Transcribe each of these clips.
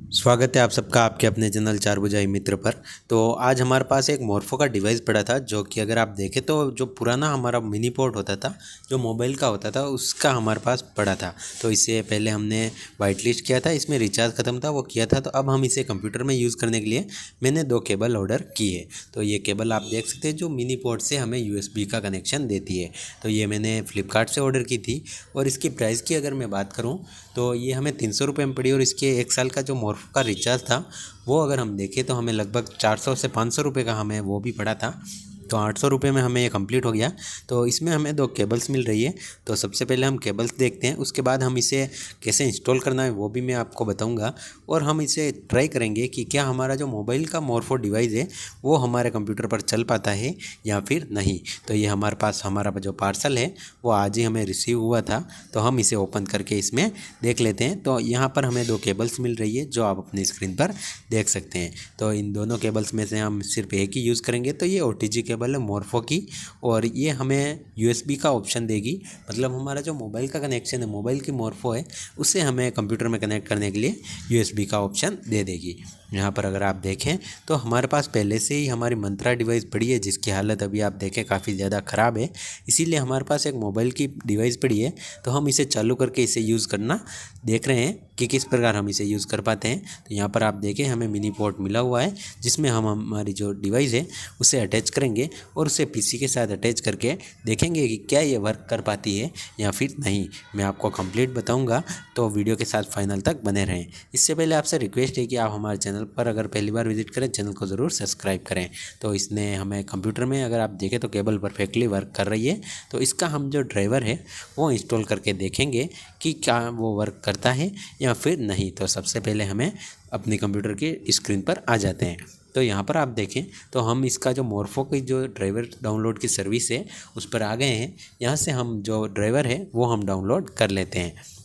स्वागत है आप सबका आपके अपने चैनल चार बुझाई मित्र पर। तो आज हमारे पास एक मोर्फो का डिवाइस पड़ा था, जो कि अगर आप देखें तो जो पुराना हमारा मिनी पोर्ट होता था, जो मोबाइल का होता था, उसका हमारे पास पड़ा था। तो इससे पहले हमने वाइट लिस्ट किया था, इसमें रिचार्ज ख़त्म था वो किया था। तो अब हम इसे कंप्यूटर में यूज़ करने के लिए मैंने 2 केबल ऑर्डर किए। तो ये केबल आप देख सकते हैं जो मिनी पोर्ट से हमें USB का कनेक्शन देती है। तो ये मैंने फ्लिपकार्ट से ऑर्डर की थी और इसकी प्राइस की अगर मैं बात करूँ तो ये हमें 300 रुपये में पड़ी। और इसके 1 साल का जो मोर्फो का रिचार्ज था वो अगर हम देखें तो हमें लगभग 400 से 500 रुपये का हमें वो भी पड़ा था। तो 800 रुपये में हमें ये कंप्लीट हो गया। तो इसमें हमें 2 केबल्स मिल रही है। तो सबसे पहले हम केबल्स देखते हैं, उसके बाद हम इसे कैसे इंस्टॉल करना है वो भी मैं आपको बताऊंगा। और हम इसे ट्राई करेंगे कि क्या हमारा जो मोबाइल का मोर्फो डिवाइस है वो हमारे कंप्यूटर पर चल पाता है या फिर नहीं। तो ये हमारे पास हमारा जो पार्सल है वो आज ही हमें रिसीव हुआ था। तो हम इसे ओपन करके इसमें देख लेते हैं। तो यहाँ पर हमें 2 केबल्स मिल रही है जो आप अपनी स्क्रीन पर देख सकते हैं। तो इन दोनों केबल्स में से हम सिर्फ एक ही यूज़ करेंगे। तो ये OTG केबल है मोर्फो की, और ये हमें USB का ऑप्शन देगी। मतलब हमारा जो मोबाइल का कनेक्शन है, मोबाइल की मोर्फो है, उसे हमें कंप्यूटर में कनेक्ट करने के लिए USB का ऑप्शन दे देगी। यहाँ पर अगर आप देखें तो हमारे पास पहले से ही हमारी मंत्रा डिवाइस पड़ी है, जिसकी हालत अभी आप देखें काफ़ी ज़्यादा ख़राब है। इसीलिए हमारे पास एक मोबाइल की डिवाइस पड़ी है। तो हम इसे चालू करके इसे यूज़ करना देख रहे हैं कि किस प्रकार हम इसे यूज़ कर पाते हैं। तो यहाँ पर आप देखें हमें मिनी पोर्ट मिला हुआ है, जिसमें हम हमारी जो डिवाइस है उसे अटैच करेंगे और उसे PC के साथ अटैच करके देखेंगे कि क्या ये वर्क कर पाती है या फिर नहीं। मैं आपको कंप्लीट बताऊंगा, तो वीडियो के साथ फाइनल तक बने रहें। इससे पहले आपसे रिक्वेस्ट है कि आप हमारे चैनल पर अगर पहली बार विजिट करें, चैनल को ज़रूर सब्सक्राइब करें। तो इसने हमें कंप्यूटर में अगर आप देखें तो केबल परफेक्टली वर्क कर रही है। तो इसका हम जो ड्राइवर है वो इंस्टॉल करके देखेंगे कि क्या वो वर्क करता है या फिर नहीं। तो सबसे पहले हमें अपने कंप्यूटर की स्क्रीन पर आ जाते हैं। तो यहाँ पर आप देखें तो हम इसका जो मोर्फो की जो ड्राइवर डाउनलोड की सर्विस है उस पर आ गए हैं। यहाँ से हम जो ड्राइवर है वो हम डाउनलोड कर लेते हैं।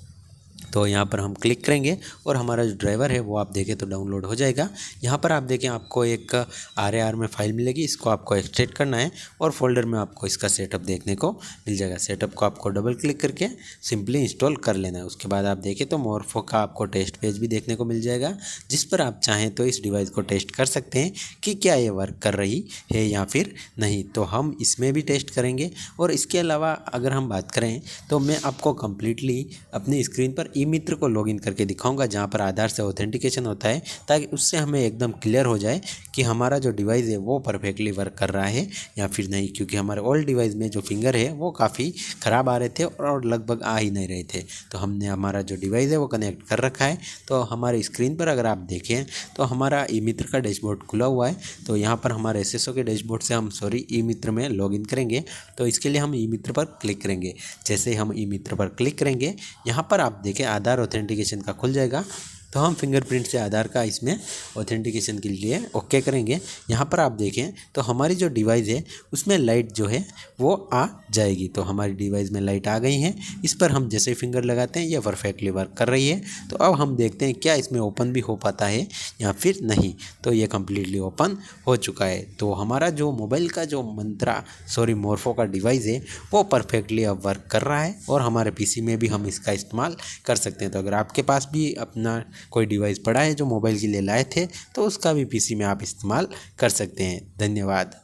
तो यहाँ पर हम क्लिक करेंगे और हमारा जो ड्राइवर है वो आप देखें तो डाउनलोड हो जाएगा। यहाँ पर आप देखें आपको एक RAR में फ़ाइल मिलेगी, इसको आपको एक्सट्रैक्ट करना है और फोल्डर में आपको इसका सेटअप देखने को मिल जाएगा। सेटअप को आपको डबल क्लिक करके सिंपली इंस्टॉल कर लेना है। उसके बाद आप देखें तो मोर्फो का आपको टेस्ट पेज भी देखने को मिल जाएगा, जिस पर आप चाहें तो इस डिवाइस को टेस्ट कर सकते हैं कि क्या ये वर्क कर रही है या फिर नहीं। तो हम इसमें भी टेस्ट करेंगे। और इसके अलावा अगर हम बात करें तो मैं आपको कम्प्लीटली अपनी स्क्रीन पर मित्र को लॉगिन करके दिखाऊंगा, जहां पर आधार से ऑथेंटिकेशन होता है, ताकि उससे हमें एकदम क्लियर हो जाए कि हमारा जो डिवाइस है वो परफेक्टली वर्क कर रहा है या फिर नहीं। क्योंकि हमारे ओल्ड डिवाइस में जो फिंगर है वो काफ़ी ख़राब आ रहे थे और लगभग आ ही नहीं रहे थे। तो हमने हमारा जो डिवाइस है वो कनेक्ट कर रखा है। तो हमारी स्क्रीन पर अगर आप देखें तो हमारा मित्र का डैशबोर्ड खुला हुआ है। तो यहाँ पर हमारे SSO के डैशबोर्ड से हम मित्र में लॉगिन करेंगे। तो इसके लिए हम मित्र पर क्लिक करेंगे। जैसे ही हम मित्र पर क्लिक करेंगे, यहाँ पर आप देखें आधार ऑथेंटिकेशन का खुल जाएगा। तो हम फिंगरप्रिंट से आधार का इसमें ऑथेंटिकेशन के लिए ओके करेंगे। यहाँ पर आप देखें तो हमारी जो डिवाइस है उसमें लाइट जो है वो आ जाएगी। तो हमारी डिवाइस में लाइट आ गई है। इस पर हम जैसे फिंगर लगाते हैं ये परफेक्टली वर्क कर रही है। तो अब हम देखते हैं क्या इसमें ओपन भी हो पाता है या फिर नहीं। तो ये कम्प्लीटली ओपन हो चुका है। तो हमारा जो मोबाइल का जो मोर्फो का डिवाइस है वो परफेक्टली अब वर्क कर रहा है और हमारे PC में भी हम इसका इस्तेमाल कर सकते हैं। तो अगर आपके पास भी अपना कोई डिवाइस पड़ा है जो मोबाइल के लिए लाए थे, तो उसका भी PC में आप इस्तेमाल कर सकते हैं। धन्यवाद।